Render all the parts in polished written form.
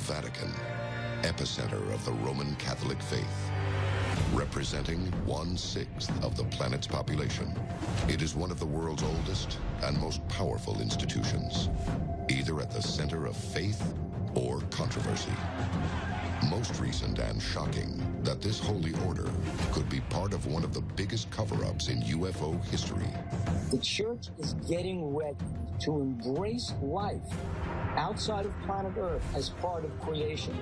Vatican, epicenter of the Roman Catholic faith. Representing 1/6 of the planet's population, it is one of the world's oldest and most powerful institutions, either at the center of faith or controversy. Most recent and shocking that this holy order could be part of one of the biggest cover-ups in UFO history. The church is getting ready to embrace life outside of planet Earth as part of creation.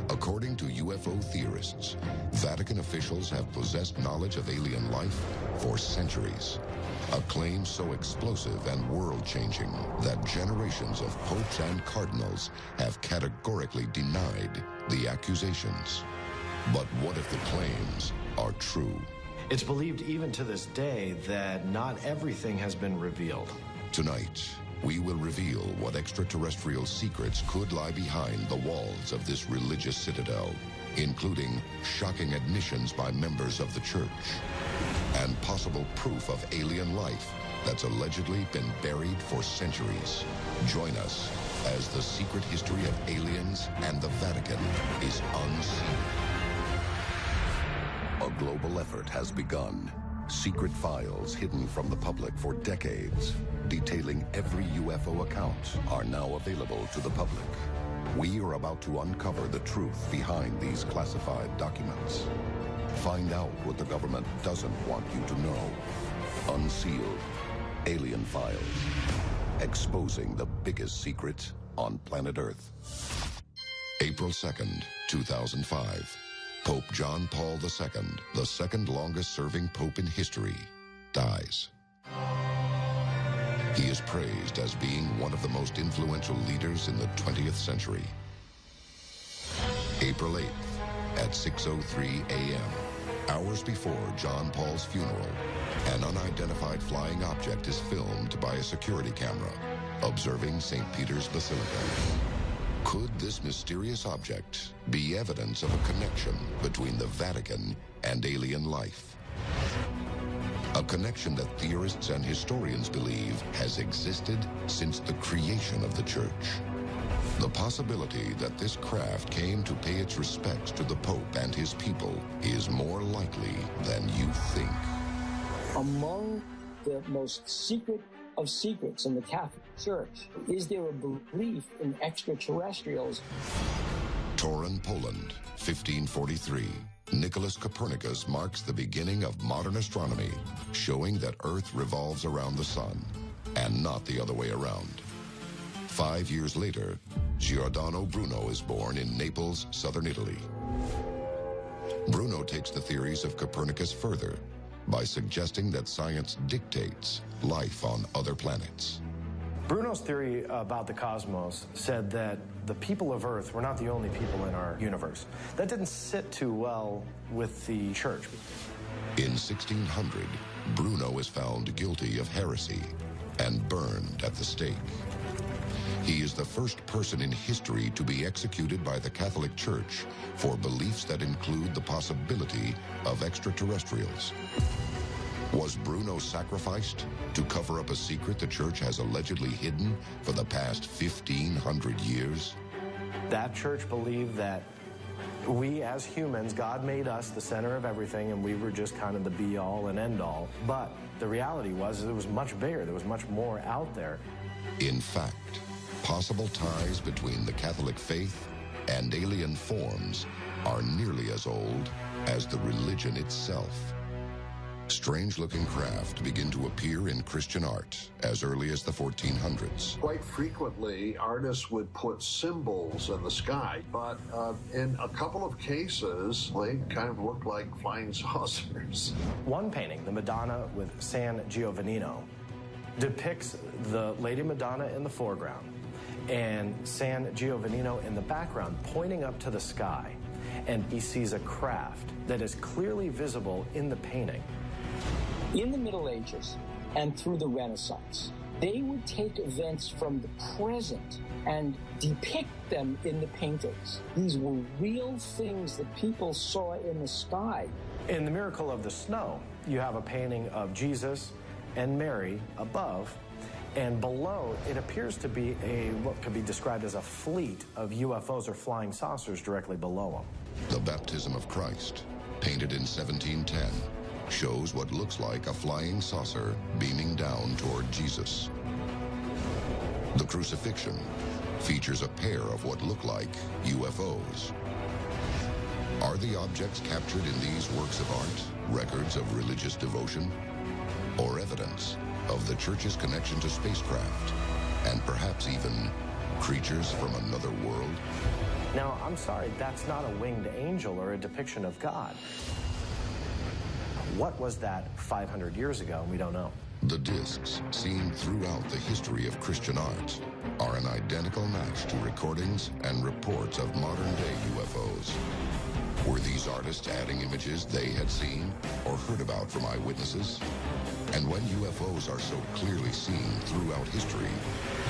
According to UFO theorists, Vatican officials have possessed knowledge of alien life for centuries. A claim so explosive and world-changing that generations of popes and cardinals have categorically denied the accusations. But what if the claims are true? It's believed even to this day that not everything has been revealed. Tonight, we will reveal what extraterrestrial secrets could lie behind the walls of this religious citadel, including shocking admissions by members of the church and possible proof of alien life that's allegedly been buried for centuries. Join us as the secret history of aliens and the Vatican is unsealed. A global effort has begun. Secret files hidden from the public for decades, detailing every UFO account, are now available to the public. We are about to uncover the truth behind these classified documents. Find out what the government doesn't want you to know. Unsealed Alien Files. Exposing the biggest secret on planet Earth. April 2nd, 2005. Pope John Paul II, the second longest-serving pope in history, dies. He is praised as being one of the most influential leaders in the 20th century. April 8th, at 6:03 a.m., hours before John Paul's funeral, an unidentified flying object is filmed by a security camera, observing St. Peter's Basilica. Could this mysterious object be evidence of a connection between the Vatican and alien life? A connection that theorists and historians believe has existed since the creation of the church. The possibility that this craft came to pay its respects to the Pope and his people is more likely than you think. Among the most secret of secrets in the Catholic Church, is there a belief in extraterrestrials? Turin, Poland, 1543. Nicholas Copernicus marks the beginning of modern astronomy, showing that Earth revolves around the sun, and not the other way around. 5 years later, Giordano Bruno is born in Naples, southern Italy. Bruno takes the theories of Copernicus further by suggesting that science dictates life on other planets. Bruno's theory about the cosmos said that the people of Earth were not the only people in our universe. That didn't sit too well with the church. In 1600, Bruno is found guilty of heresy and burned at the stake. He is the first person in history to be executed by the Catholic Church for beliefs that include the possibility of extraterrestrials. Was Bruno sacrificed to cover up a secret the church has allegedly hidden for the past 1,500 years? That church believed that we as humans, God made us the center of everything, and we were just kind of the be-all and end-all. But the reality was it was much bigger. There was much more out there. In fact, possible ties between the Catholic faith and alien forms are nearly as old as the religion itself. Strange-looking craft begin to appear in Christian art as early as the 1400s. Quite frequently, artists would put symbols in the sky, but in a couple of cases, they kind of looked like flying saucers. One painting, the Madonna with San Giovannino, depicts the Lady Madonna in the foreground and San Giovannino in the background pointing up to the sky, and he sees a craft that is clearly visible in the painting. In the Middle Ages and through the Renaissance, they would take events from the present and depict them in the paintings. These were real things that people saw in the sky. In The Miracle of the Snow, you have a painting of Jesus and Mary above, And below, it appears to be what could be described as a fleet of UFOs or flying saucers directly below them. The baptism of Christ, painted in 1710, shows what looks like a flying saucer beaming down toward Jesus. The crucifixion features a pair of what look like UFOs. Are the objects captured in these works of art records of religious devotion, or evidence of the Church's connection to spacecraft, and perhaps even creatures from another world? Now, I'm sorry, that's not a winged angel or a depiction of God. What was that 500 years ago? We don't know. The discs, seen throughout the history of Christian art, are an identical match to recordings and reports of modern-day UFOs. Were these artists adding images they had seen or heard about from eyewitnesses? And when UFOs are so clearly seen throughout history,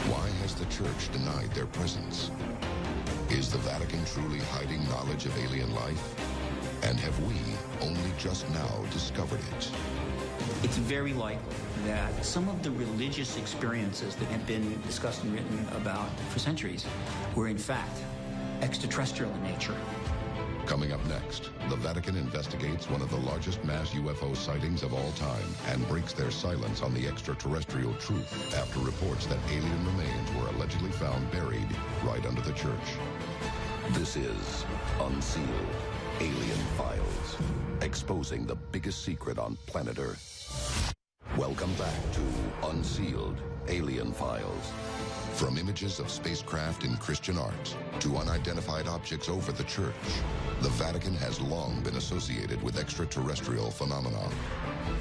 why has the Church denied their presence? Is the Vatican truly hiding knowledge of alien life? And have we only just now discovered it? It's very likely that some of the religious experiences that have been discussed and written about for centuries were in fact extraterrestrial in nature. Coming up next, the Vatican investigates one of the largest mass UFO sightings of all time and breaks their silence on the extraterrestrial truth after reports that alien remains were allegedly found buried right under the church. This is Unsealed Alien Files, exposing the biggest secret on planet Earth. Welcome back to Unsealed Alien Files. From images of spacecraft in Christian art to unidentified objects over the church, the Vatican has long been associated with extraterrestrial phenomena,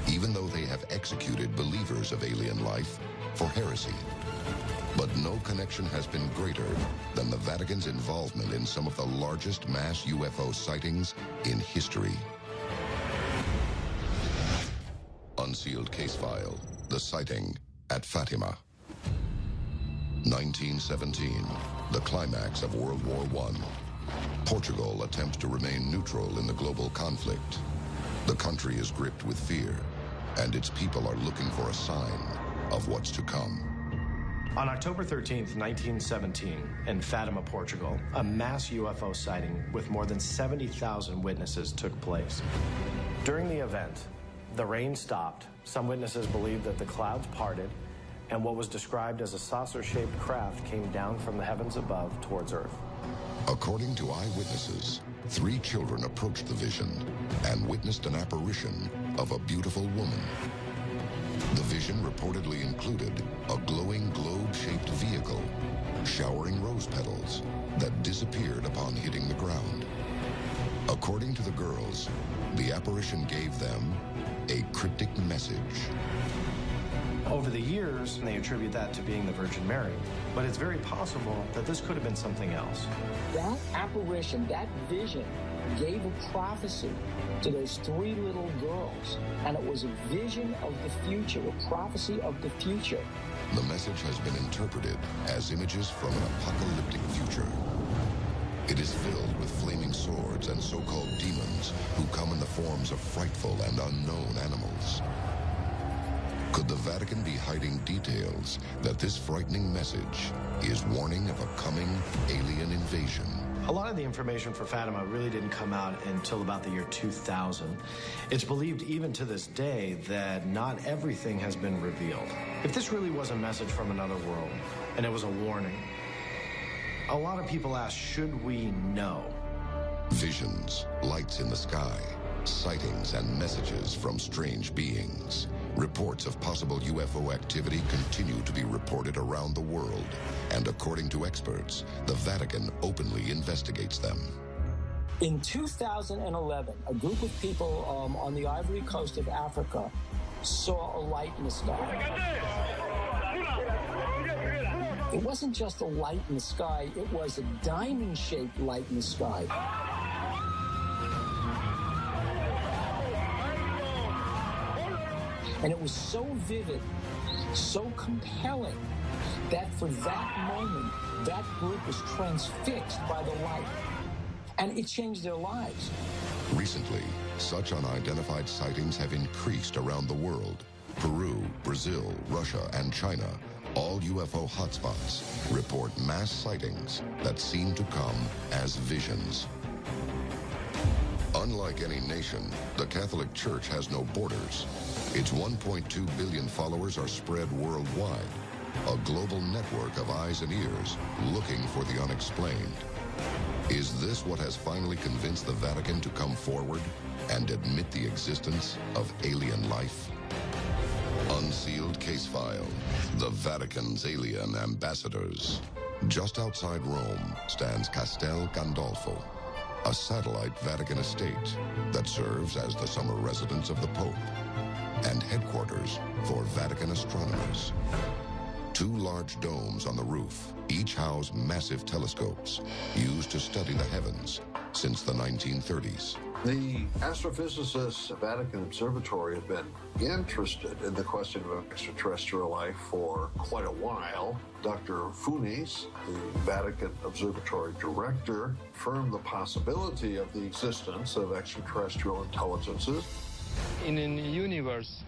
even though they have executed believers of alien life for heresy. But no connection has been greater than the Vatican's involvement in some of the largest mass UFO sightings in history. Unsealed case file, the sighting at Fatima. 1917, the climax of World War I. Portugal attempts to remain neutral in the global conflict. The country is gripped with fear, and its people are looking for a sign of what's to come. On October 13th, 1917, in Fatima, Portugal, a mass UFO sighting with more than 70,000 witnesses took place. During the event, the rain stopped. Some witnesses believed that the clouds parted, and what was described as a saucer-shaped craft came down from the heavens above towards Earth. According to eyewitnesses, 3 children approached the vision and witnessed an apparition of a beautiful woman. The vision reportedly included a glowing globe-shaped vehicle showering rose petals that disappeared upon hitting the ground. According to the girls, the apparition gave them a cryptic message. Over the years, they attribute that to being the Virgin Mary, but it's very possible that this could have been something else. That apparition, that vision, gave a prophecy to those 3 little girls, and it was a vision of the future, a prophecy of the future. The message has been interpreted as images from an apocalyptic future. It is filled with flaming swords and so-called demons who come in the forms of frightful and unknown animals. Could the Vatican be hiding details that this frightening message is warning of a coming alien invasion? A lot of the information for Fatima really didn't come out until about the year 2000. It's believed even to this day that not everything has been revealed. If this really was a message from another world, and it was a warning, a lot of people ask, should we know? Visions, lights in the sky, sightings and messages from strange beings. Reports of possible UFO activity continue to be reported around the world, and according to experts, the Vatican openly investigates them. In 2011, a group of people on the Ivory Coast of Africa saw a light in the sky. It wasn't just a light in the sky, it was a diamond-shaped light in the sky. And it was so vivid, so compelling, that for that moment, that group was transfixed by the light. And it changed their lives. Recently, such unidentified sightings have increased around the world. Peru, Brazil, Russia, and China all UFO hotspots report mass sightings that seem to come as visions. Unlike any nation, the Catholic Church has no borders. Its 1.2 billion followers are spread worldwide, a global network of eyes and ears looking for the unexplained. Is this what has finally convinced the Vatican to come forward and admit the existence of alien life? Unsealed case file, the Vatican's alien ambassadors. Just outside Rome stands Castel Gandolfo, a satellite Vatican estate that serves as the summer residence of the Pope and headquarters for Vatican astronomers. Two large domes on the roof each house massive telescopes used to study the heavens since the 1930s. The astrophysicists at Vatican Observatory have been interested in the question of extraterrestrial life for quite a while. Dr. Funes, the Vatican Observatory director, affirmed the possibility of the existence of extraterrestrial intelligences. In a universe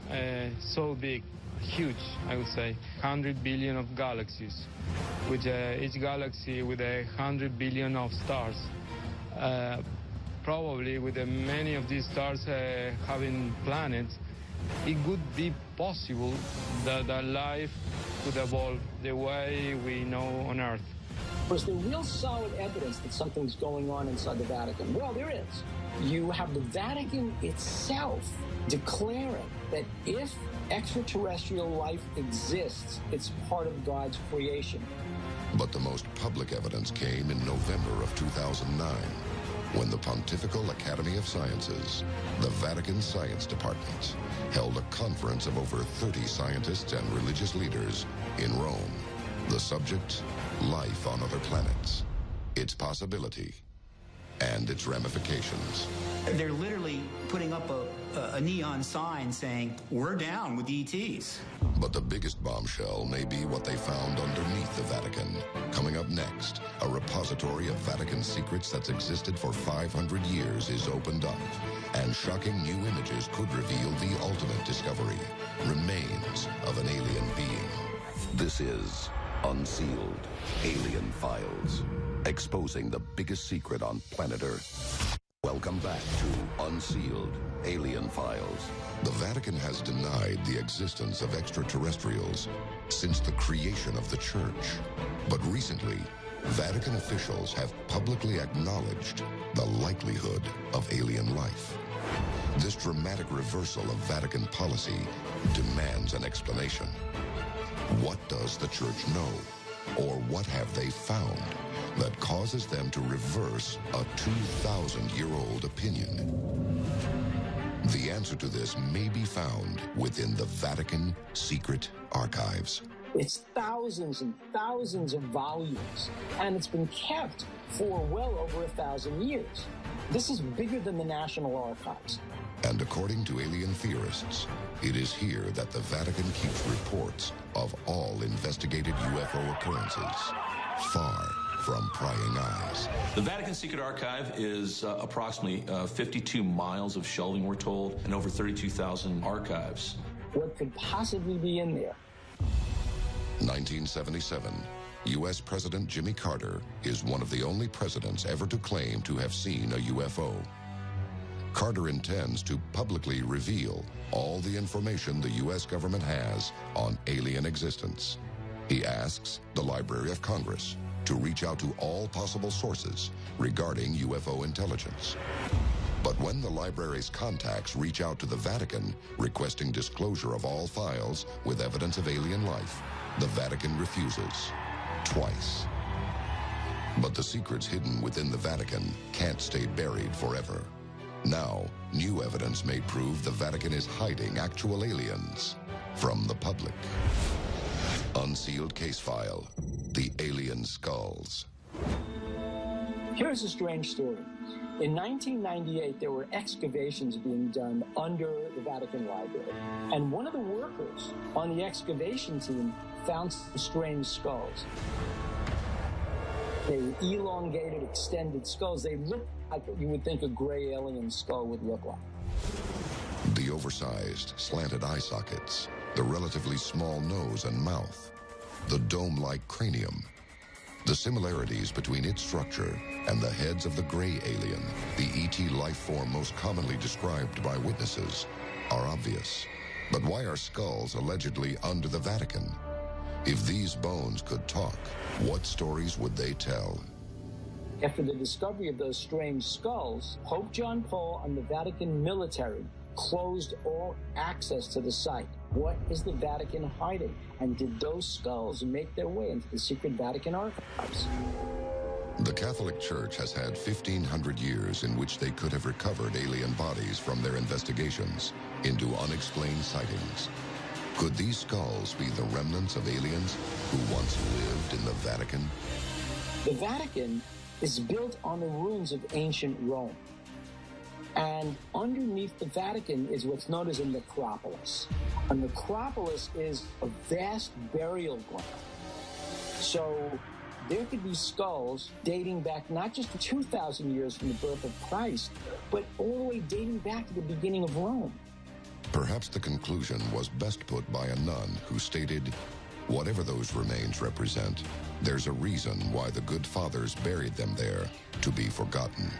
so big, huge, I would say, 100 billion of galaxies, with each galaxy with 100 billion of stars. Probably with many of these stars having planets, it could be possible that life could evolve the way we know on Earth. Was there real solid evidence that something's going on inside the Vatican? Well, there is. You have the Vatican itself declaring that if extraterrestrial life exists, it's part of God's creation. But the most public evidence came in November of 2009, when the Pontifical Academy of Sciences, the Vatican Science Department, held a conference of over 30 scientists and religious leaders in Rome. The subject, life on other planets, its possibility, and its ramifications. They're literally putting up a neon sign saying, "We're down with ETs." But the biggest bombshell may be what they found underneath the Vatican. Coming up next, a repository of Vatican secrets that's existed for 500 years is opened up, and shocking new images could reveal the ultimate discovery, remains of an alien being. This is Unsealed Alien Files, exposing the biggest secret on planet Earth. Welcome back to Unsealed Alien Files. The Vatican has denied the existence of extraterrestrials since the creation of the Church. But recently, Vatican officials have publicly acknowledged the likelihood of alien life. This dramatic reversal of Vatican policy demands an explanation. What does the Church know? Or what have they found that causes them to reverse a 2,000-year-old opinion? The answer to this may be found within the Vatican secret archives. It's thousands and thousands of volumes, and it's been kept for well over 1,000 years. This is bigger than the National Archives. And according to alien theorists, it is here that the Vatican keeps reports of all investigated UFO occurrences, far from prying eyes. The Vatican Secret Archive is approximately 52 miles of shelving, we're told, and over 32,000 archives. What could possibly be in there? 1977, U.S. President Jimmy Carter is one of the only presidents ever to claim to have seen a UFO. Carter intends to publicly reveal all the information the U.S. government has on alien existence. He asks the Library of Congress to reach out to all possible sources regarding UFO intelligence. But when the library's contacts reach out to the Vatican requesting disclosure of all files with evidence of alien life, the Vatican refuses, twice. But the secrets hidden within the Vatican can't stay buried forever. Now, new evidence may prove the Vatican is hiding actual aliens from the public. Unsealed case file, the alien skulls. Here's a strange story. In 1998, there were excavations being done under the Vatican Library. And one of the workers on the excavation team found some strange skulls. They were elongated, extended skulls. They looked like what you would think a gray alien skull would look like. The oversized, slanted eye sockets, the relatively small nose and mouth, the dome-like cranium. The similarities between its structure and the heads of the gray alien, the ET life form most commonly described by witnesses, are obvious. But why are skulls allegedly under the Vatican? If these bones could talk, what stories would they tell? After the discovery of those strange skulls, Pope John Paul and the Vatican military closed all access to the site. What is the Vatican hiding? And did those skulls make their way into the secret Vatican archives? The Catholic Church has had 1,500 years in which they could have recovered alien bodies from their investigations into unexplained sightings. Could these skulls be the remnants of aliens who once lived in the Vatican? The Vatican is built on the ruins of ancient Rome. And underneath the Vatican is what's known as a necropolis. A necropolis is a vast burial ground. So there could be skulls dating back not just 2,000 years from the birth of Christ, but all the way dating back to the beginning of Rome. Perhaps the conclusion was best put by a nun who stated, whatever those remains represent, there's a reason why the good fathers buried them there, to be forgotten.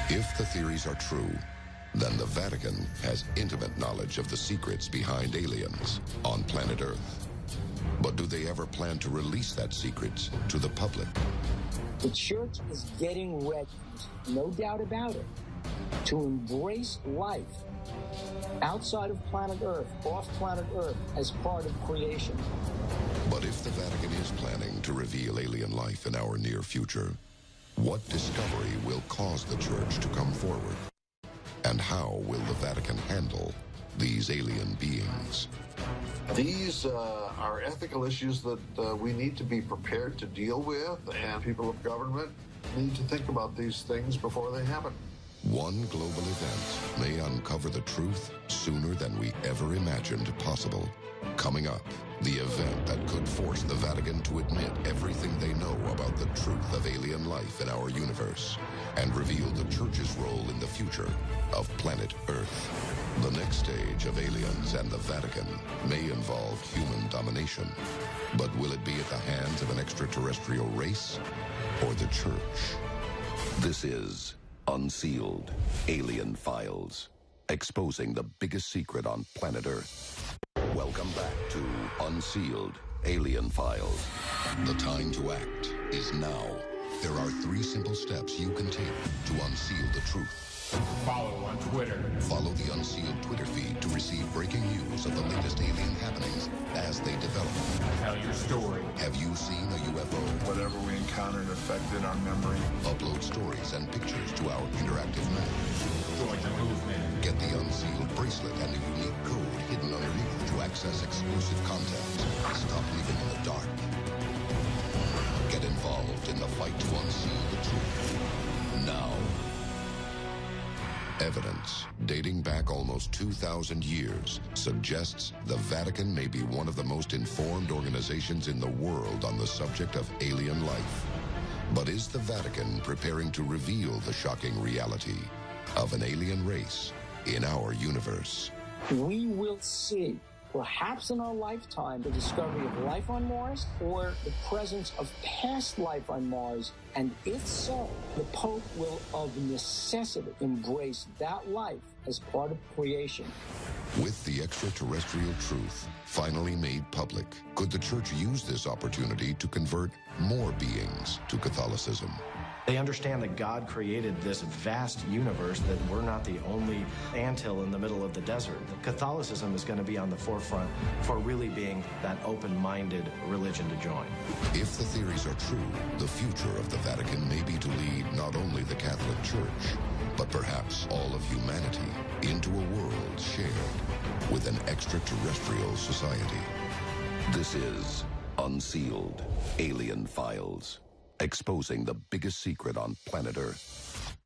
If the theories are true, then the Vatican has intimate knowledge of the secrets behind aliens on planet Earth. But do they ever plan to release that secret to the public? The church is getting ready, no doubt about it, to embrace life outside of planet Earth, off planet Earth, as part of creation. But if the Vatican is planning to reveal alien life in our near future, what discovery will cause the church to come forward? And how will the Vatican handle these alien beings? These are ethical issues that we need to be prepared to deal with, and people of government need to think about these things before they happen. One global event may uncover the truth sooner than we ever imagined possible. Coming up, the event that could force the Vatican to admit everything they know about the truth of alien life in our universe and reveal the Church's role in the future of planet Earth. The next stage of aliens and the Vatican may involve human domination. But will it be at the hands of an extraterrestrial race or the Church? This is Unsealed Alien Files, exposing the biggest secret on planet Earth. Welcome back to Unsealed Alien Files. The time to act is now. There are 3 simple steps you can take to unseal the truth. Follow on Twitter. Follow the Unsealed Twitter feed to receive breaking news of the latest alien happenings as they develop. Tell your story. Have you seen a UFO? Whatever we encountered affected our memory. Upload stories and pictures to our interactive map. Join the movement. Get the Unsealed bracelet and a unique code hidden underneath to access exclusive content. Stop living in the dark. Get involved in the fight to unseal the truth. Now. Evidence dating back almost 2,000 years suggests the Vatican may be one of the most informed organizations in the world on the subject of alien life. But is the Vatican preparing to reveal the shocking reality of an alien race in our universe? We will see, perhaps in our lifetime, the discovery of life on Mars or the presence of past life on Mars. And if so, the Pope will of necessity embrace that life as part of creation. With the extraterrestrial truth finally made public, could the Church use this opportunity to convert more beings to Catholicism? They understand that God created this vast universe, that we're not the only anthill in the middle of the desert. Catholicism is going to be on the forefront for really being that open-minded religion to join. If the theories are true, the future of the Vatican may be to lead not only the Catholic Church, but perhaps all of humanity into a world shared with an extraterrestrial society. This is Unsealed Alien Files, exposing the biggest secret on planet Earth.